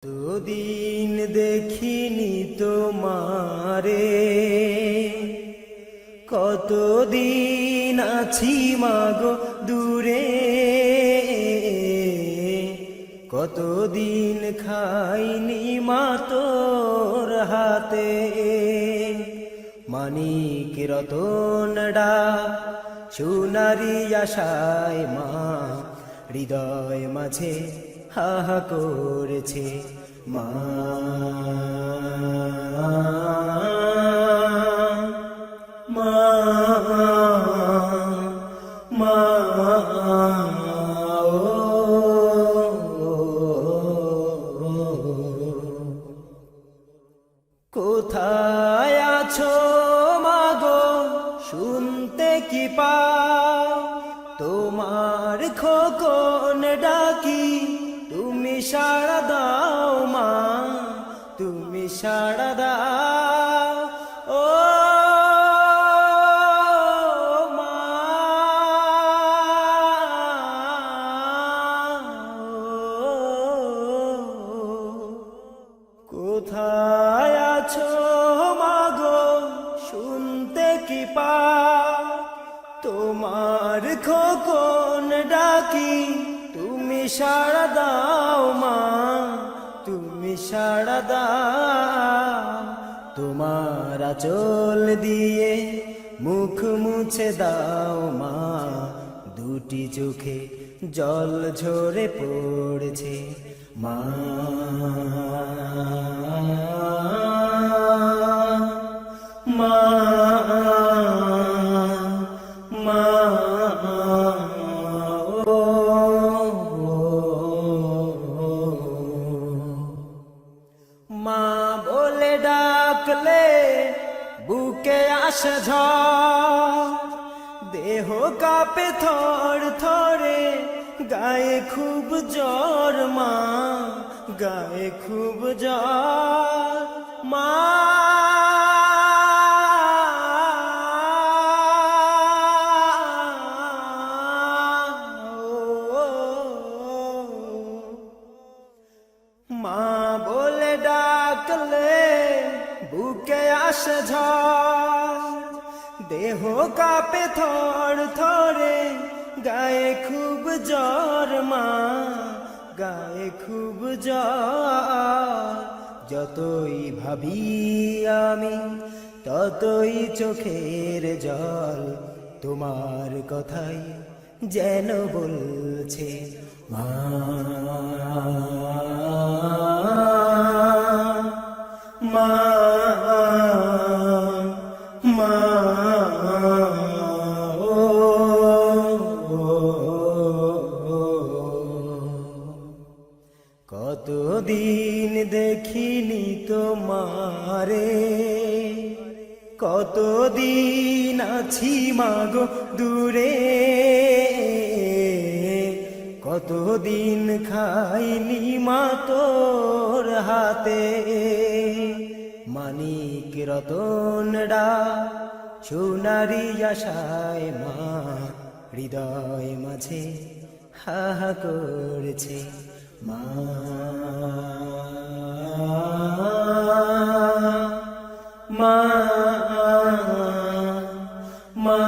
দুদিন দেখিনি তোমারে, কতদিন আছি মাগো দূরে, কতদিন খাইনি মা তোর হাতে। মানিক রতনডা সোনারি আশায় মা হৃদয় মাঝে হাহা করেছে। মা মা মা কোথায় আছো মাগো শুনতে কি পাও, তোমার খোকন ডাকি তুমি সাড়া দাও মা, তুমি সাড়া দাও। ও মা কোথায় আছো মাগো শুনতে কি পাও, তোমার খোকন ডাকি তুমি সাড়া দাও মা, তুমি সাড়া দাও। তোমার আঁচল দিয়ে মুখ মুছে দাও মা, দুটি চোখে জল ঝরে পড়েছে। মা মা মা মা বলে ডাকলে বুকে আসে ঝড়, দেহ কাঁপে থর থরে, গায়ে খুব জ্বর মা, গায়ে খুব জ্বর। মা মা বলে ডাকলে বুকে আসে ঝড়, দেহ কাঁপে থর থরে, গায়ে খুব জ্বর মা, গায়ে খুব জ্বর। যতই ভাবি আমি ততই চোখের জল তোমার কথাই যেন বলছে। মা মা মা কতদিন দেখিনি তোমারে, কতদিন আছি মাগো দূরে, কতদিন খাইনি মা তোর হাতে। মানিক রতনডা সোনারি আশায় মা হৃদয় মাঝে হাহা করেছে। মা মা মা